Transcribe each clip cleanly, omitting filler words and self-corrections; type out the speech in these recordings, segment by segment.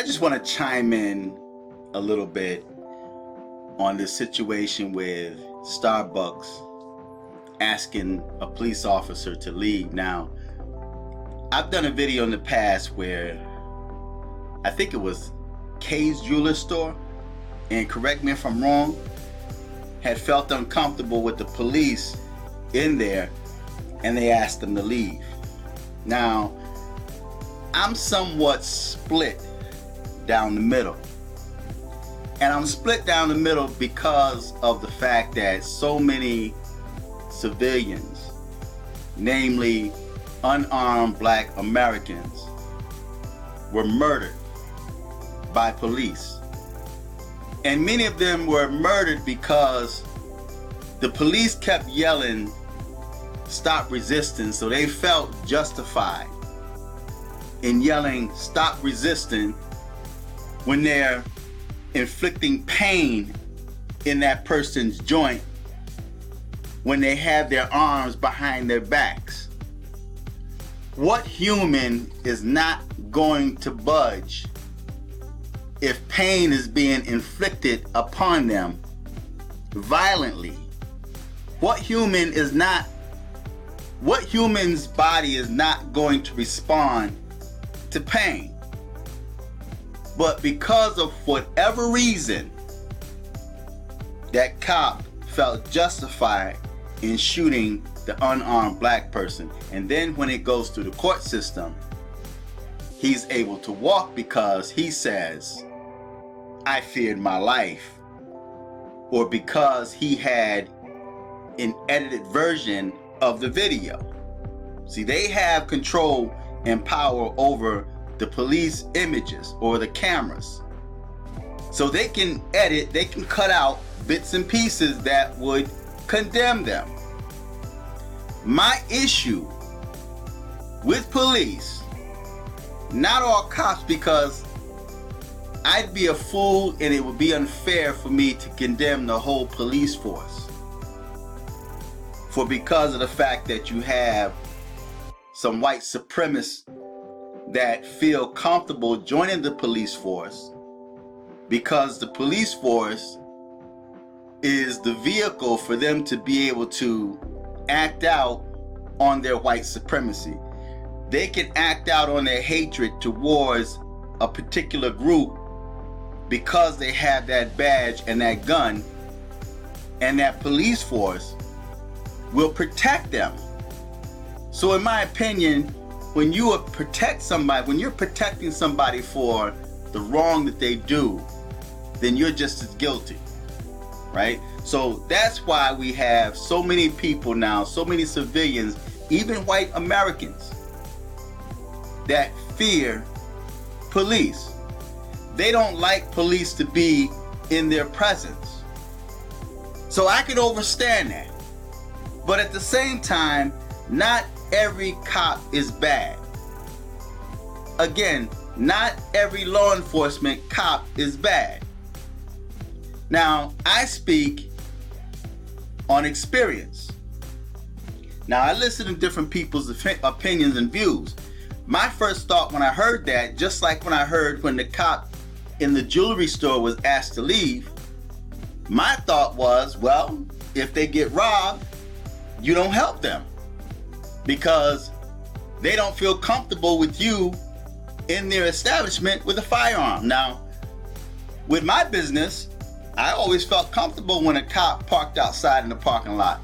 just want to chime in a little bit on this situation with Starbucks asking a police officer to leave. Now, I've done a video in the past where I think it was Kay's Jeweler Store, and correct me if I'm wrong, had felt uncomfortable with the police in there and they asked them to leave. Now, I'm somewhat split down the middle. And I'm split down the middle because of the fact that so many civilians, namely unarmed black Americans, were murdered by police. And many of them were murdered because the police kept yelling, "Stop resisting," so they felt justified in yelling, "Stop resisting," when they're inflicting pain in that person's joint when they have their arms behind their backs. What human is not going to budge if pain is being inflicted upon them violently? What human's body is not going to respond to pain? But because of whatever reason, that cop felt justified in shooting the unarmed black person. And then when it goes through the court system, he's able to walk because he says, "I feared my life," or because he had an edited version of the video. See, they have control and power over the police images or the cameras. So they can edit, they can cut out bits and pieces that would condemn them. My issue with police, not all cops, because I'd be a fool and it would be unfair for me to condemn the whole police force. Because of the fact that you have some white supremacists that feel comfortable joining the police force because the police force is the vehicle for them to be able to act out on their white supremacy. They can act out on their hatred towards a particular group because they have that badge and that gun, and that police force will protect them. So in my opinion, when you protect somebody, when you're protecting somebody for the wrong that they do, then you're just as guilty, right? So that's why we have so many people now, so many civilians, even white Americans, that fear police. They don't like police to be in their presence. So I can understand that. But at the same time, not every cop is bad. Again, not every law enforcement cop is bad. Now, I speak on experience. Now, I listen to different people's opinions and views. My first thought when I heard that, just like when I heard when the cop in the jewelry store was asked to leave, my thought was, well, if they get robbed, you don't help them because they don't feel comfortable with you in their establishment with a firearm. Now, with my business, I always felt comfortable when a cop parked outside in the parking lot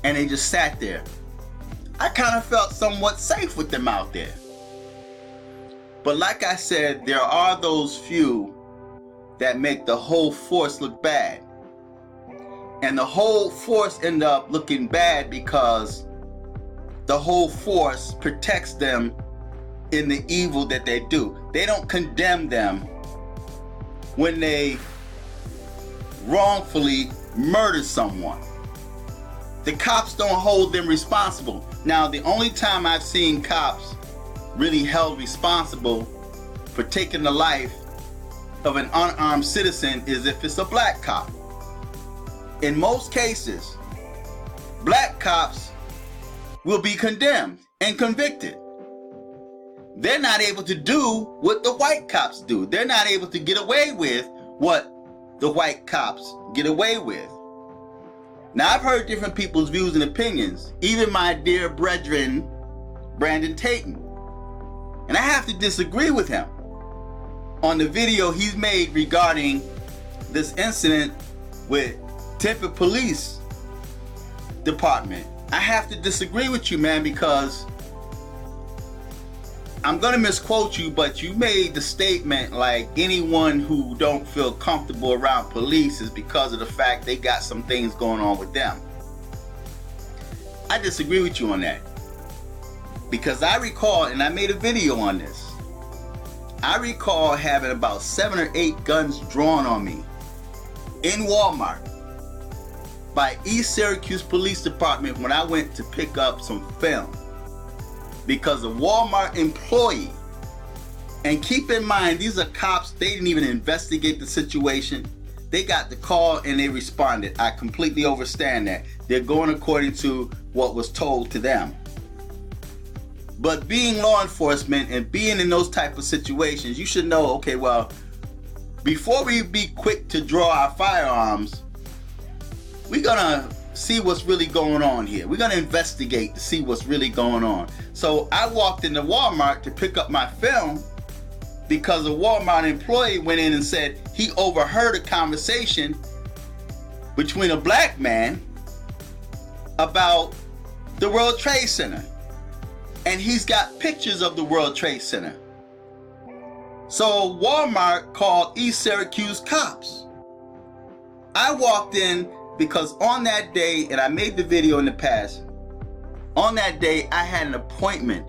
and they just sat there. I kind of felt somewhat safe with them out there. But like I said, there are those few that make the whole force look bad. And the whole force end up looking bad because the whole force protects them in the evil that they do. They don't condemn them when they wrongfully murder someone. The cops don't hold them responsible. Now, the only time I've seen cops really held responsible for taking the life of an unarmed citizen is if it's a black cop. In most cases, black cops will be condemned and convicted. they're not able to do what the white cops do. They're not able to get away with what the white cops get away with. Now, I've heard different people's views and opinions, even my dear brethren, Brandon Tatum. And I have to disagree with him on the video he's made regarding this incident with Tempe Police Department. I have to disagree with you, man, because I'm going to misquote you, but you made the statement like anyone who don't feel comfortable around police is because of the fact they got some things going on with them. I disagree with you on that. Because I recall, and I made a video on this, I recall having about 7 or 8 guns drawn on me in Walmart by East Syracuse Police Department when I went to pick up some film. Because a Walmart employee, and keep in mind, these are cops, they didn't even investigate the situation. They got the call and they responded. I completely understand that. They're going according to what was told to them. But being law enforcement and being in those type of situations, you should know, okay, well, before we be quick to draw our firearms, we're gonna see what's really going on here. We're gonna investigate to see what's really going on. So I walked into Walmart to pick up my film because a Walmart employee went in and said he overheard a conversation between a black man about the World Trade Center. And he's got pictures of the World Trade Center. So Walmart called East Syracuse cops. I walked in because on that day, and I made the video in the past, on that day I had an appointment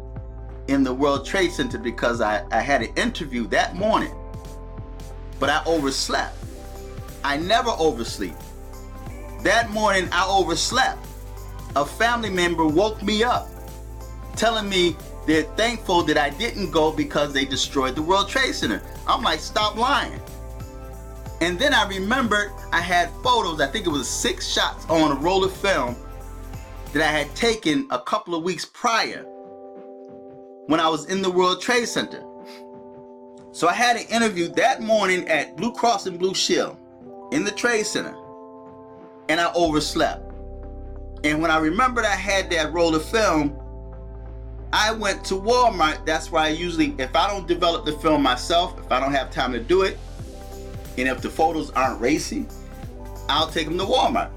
in the World Trade Center because I had an interview that morning. But I overslept. I never oversleep. That morning I overslept. A family member woke me up telling me they're thankful that I didn't go because they destroyed the World Trade Center. I'm like, stop lying. And then I remembered I had photos, I think it was 6 shots on a roll of film that I had taken a couple of weeks prior when I was in the World Trade Center. So I had an interview that morning at Blue Cross and Blue Shield in the Trade Center, and I overslept. And when I remembered I had that roll of film, I went to Walmart. That's why I usually, if I don't develop the film myself, if I don't have time to do it, and if the photos aren't racy, I'll take them to Walmart,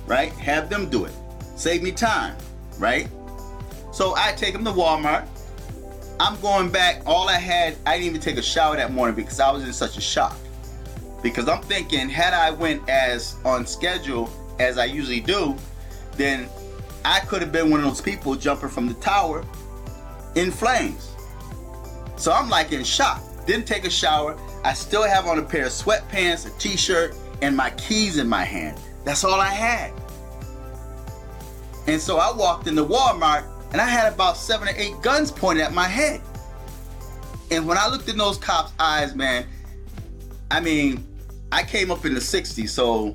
right? Have them do it. Save me time, right? So I take them to Walmart. I'm going back. I didn't even take a shower that morning because I was in such a shock. Because I'm thinking, had I went as on schedule as I usually do, then I could have been one of those people jumping from the tower in flames. So I'm like in shock. Didn't take a shower. I still have on a pair of sweatpants, a t-shirt, and my keys in my hand. That's all I had. And so I walked into Walmart and I had about 7 or 8 guns pointed at my head. And when I looked in those cops' eyes, man, I mean, I came up in the 60s, so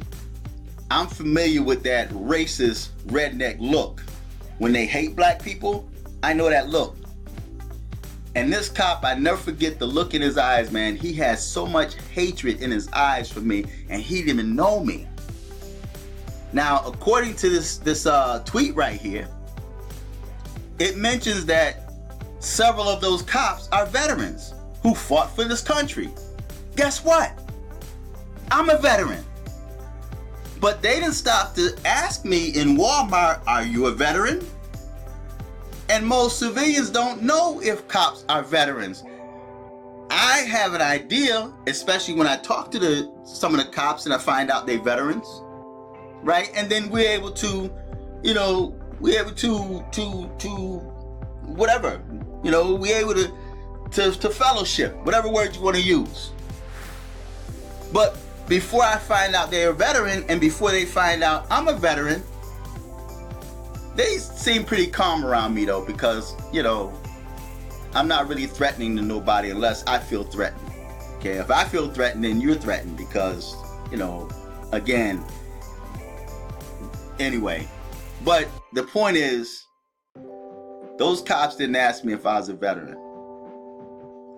I'm familiar with that racist redneck look. When they hate black people, I know that look. And this cop, I never forget the look in his eyes, man. He has so much hatred in his eyes for me, and he didn't even know me. Now, according to this tweet right here, it mentions that several of those cops are veterans who fought for this country. Guess what? I'm a veteran. But they didn't stop to ask me in Walmart, are you a veteran? And most civilians don't know if cops are veterans. I have an idea, especially when I talk to some of the cops and I find out they're veterans, right? And then we're able to, whatever, we're able to fellowship, whatever word you want to use. But before I find out they're a veteran and before they find out I'm a veteran, they seem pretty calm around me though, because, I'm not really threatening to nobody unless I feel threatened. Okay, if I feel threatened, then you're threatened because, again, anyway. But the point is, those cops didn't ask me if I was a veteran.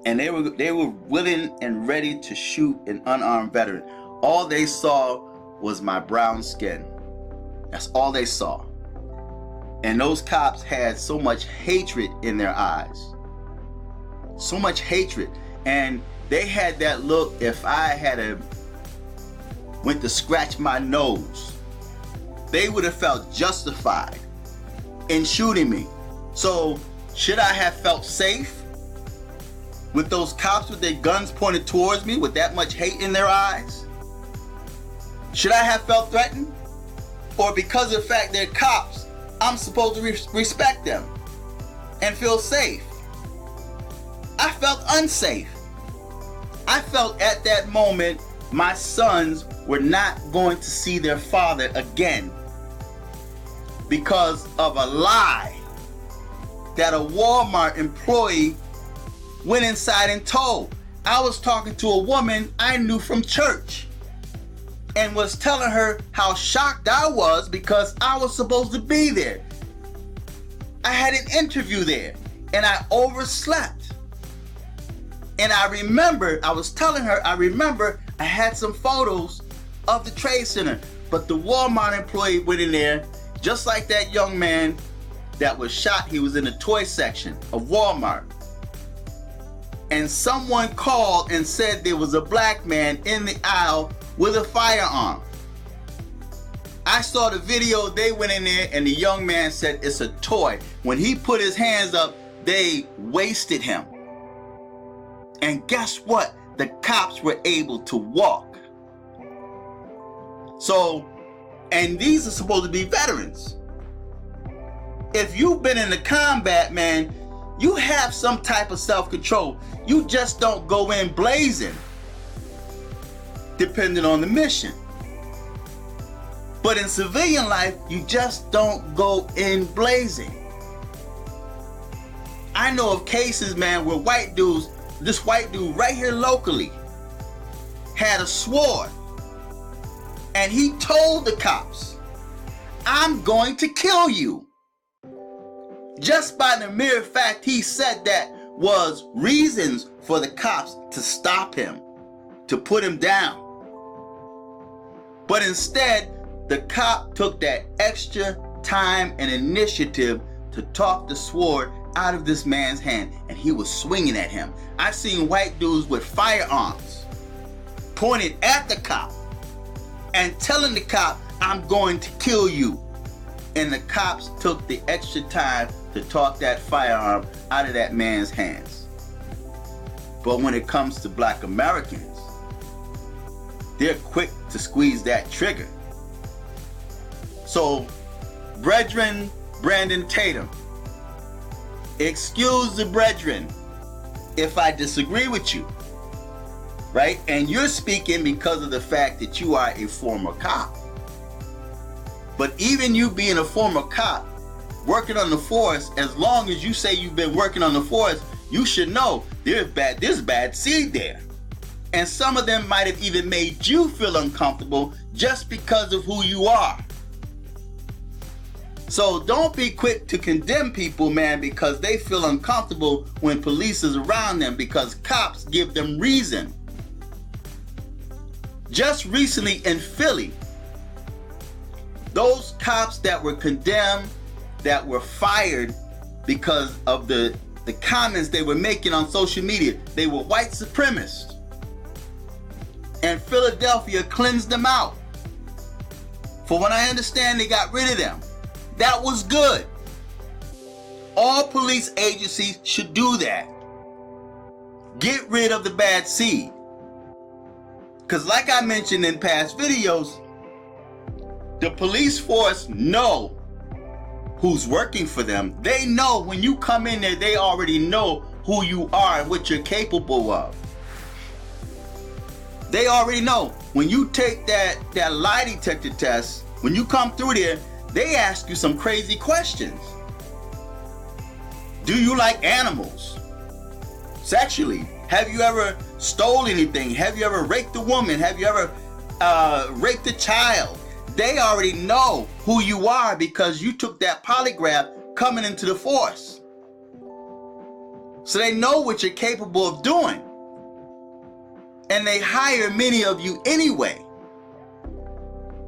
and they were willing and ready to shoot an unarmed veteran. All they saw was my brown skin. That's all they saw. And those cops had so much hatred in their eyes. So much hatred. And they had that look, if I had went to scratch my nose, they would have felt justified in shooting me. So should I have felt safe with those cops with their guns pointed towards me with that much hate in their eyes? Should I have felt threatened? Or because of the fact they're cops, I'm supposed to respect them and feel safe? I felt unsafe. I felt at that moment my sons were not going to see their father again because of a lie that a Walmart employee went inside and told. I was talking to a woman I knew from church and was telling her how shocked I was because I was supposed to be there. I had an interview there and I overslept. And I remember, I was telling her, I had some photos of the Trade Center, but the Walmart employee went in there just like that young man that was shot. He was in the toy section of Walmart. And someone called and said there was a black man in the aisle with a firearm. I saw the video, they went in there and the young man said it's a toy. When he put his hands up, they wasted him. And guess what? The cops were able to walk. So, and these are supposed to be veterans. If you've been in the combat, man, you have some type of self-control. You just don't go in blazing, depending on the mission. But in civilian life, you just don't go in blazing. I know of cases, man, where white dudes, this white dude right here locally had a sword and he told the cops, I'm going to kill you. Just by the mere fact he said that was reasons for the cops to stop him, to put him down. But instead, the cop took that extra time and initiative to talk the sword out of this man's hand, and he was swinging at him. I've seen white dudes with firearms pointed at the cop and telling the cop, I'm going to kill you. And the cops took the extra time to talk that firearm out of that man's hands. But when it comes to black Americans, they're quick to squeeze that trigger. So, brethren, Brandon Tatum, excuse the brethren if I disagree with you, right? And you're speaking because of the fact that you are a former cop. But even you being a former cop, working on the force, as long as you say you've been working on the force, you should know there's bad seed there. And some of them might have even made you feel uncomfortable just because of who you are. So don't be quick to condemn people, man, because they feel uncomfortable when police is around them, because cops give them reason. Just recently in Philly, those cops that were condemned, that were fired because of the comments they were making on social media, they were white supremacists. And Philadelphia cleansed them out. For what I understand, they got rid of them. That was good. All police agencies should do that. Get rid of the bad seed. Because like I mentioned in past videos, the police force know who's working for them. They know when you come in there, they already know who you are and what you're capable of. They already know. When you take that lie detector test, when you come through there, they ask you some crazy questions. Do you like animals? Sexually? Have you ever stole anything? Have you ever raped a woman? Have you ever raped a child? They already know who you are because you took that polygraph coming into the force. So they know what you're capable of doing. And they hire many of you anyway.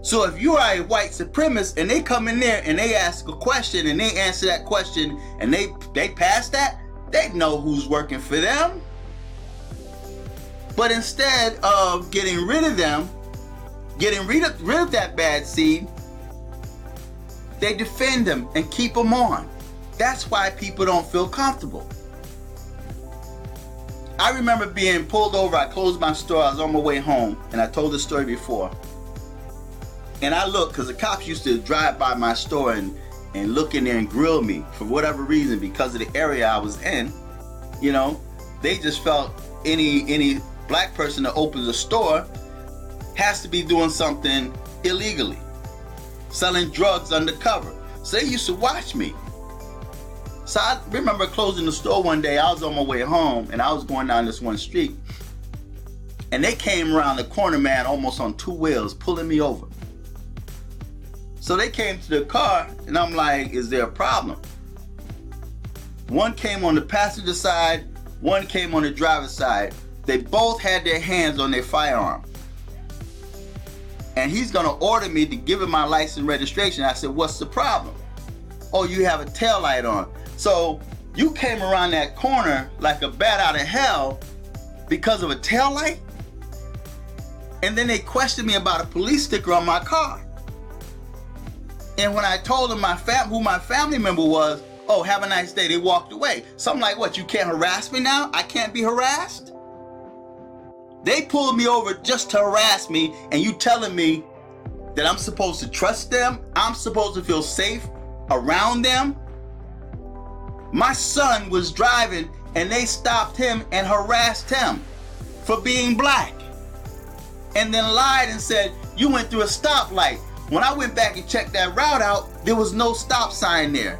So if you are a white supremacist and they come in there and they ask a question and they answer that question and they pass that, they know who's working for them. But instead of getting rid of them, getting rid of that bad seed, they defend them and keep them on. That's why people don't feel comfortable. I remember being pulled over. I closed my store. I was on my way home, and I told this story before. And I looked, because the cops used to drive by my store and look in there and grill me for whatever reason, because of the area I was in. You know, they just felt any black person that opens a store has to be doing something illegally, selling drugs undercover. So they used to watch me. So I remember closing the store one day. I was on my way home and I was going down this one street, and they came around the corner, man, almost on two wheels, pulling me over. So they came to the car and I'm like, is there a problem? One came on the passenger side, one came on the driver's side. They both had their hands on their firearm. And he's gonna order me to give him my license and registration. I said, what's the problem? Oh, you have a tail light on. So you came around that corner like a bat out of hell because of a tail light? And then they questioned me about a police sticker on my car. And when I told them who my family member was, oh, have a nice day, they walked away. So I'm like, what, you can't harass me now? I can't be harassed? They pulled me over just to harass me, and you telling me that I'm supposed to trust them? I'm supposed to feel safe around them? My son was driving and they stopped him and harassed him for being black. And then lied and said, you went through a stoplight. When I went back and checked that route out, there was no stop sign there.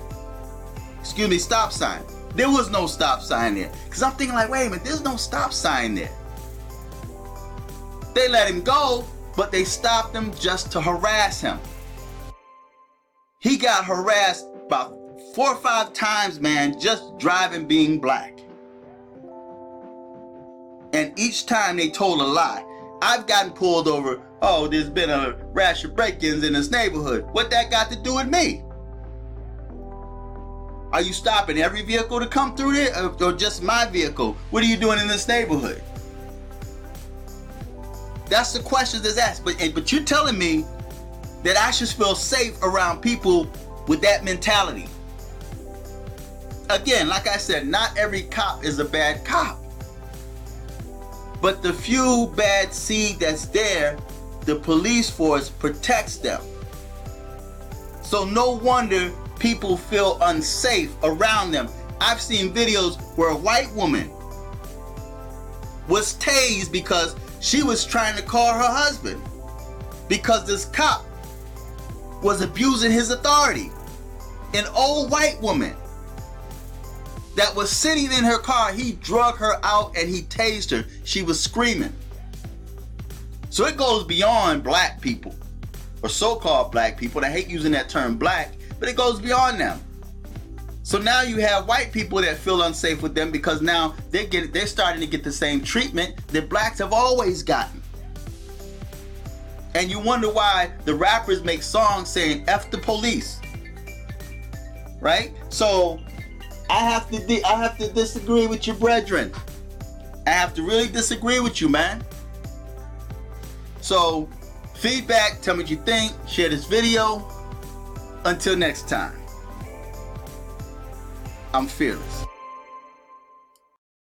Excuse me, stop sign. There was no stop sign there. Because I'm thinking like, wait a minute, there's no stop sign there. They let him go, but they stopped him just to harass him. He got harassed about 4 or 5 times, man, just driving being black. And each time they told a lie. I've gotten pulled over, oh, there's been a rash of break-ins in this neighborhood. What that got to do with me? Are you stopping every vehicle to come through there, or just my vehicle? What are you doing in this neighborhood? That's the question that's asked. But you're telling me that I should feel safe around people with that mentality. Again, like I said, not every cop is a bad cop. But the few bad seed that's there, the police force protects them. So no wonder people feel unsafe around them. I've seen videos where a white woman was tased because she was trying to call her husband because this cop was abusing his authority. An old white woman that was sitting in her car, he drug her out and he tased her. She was screaming. So it goes beyond black people, or so-called black people. I hate using that term black, but it goes beyond them. So now you have white people that feel unsafe with them because now they're starting to get the same treatment that blacks have always gotten. And you wonder why the rappers make songs saying F the police. Right? So I have to disagree with your brethren. I have to really disagree with you, man. So feedback, tell me what you think, share this video. Until next time, I'm fearless.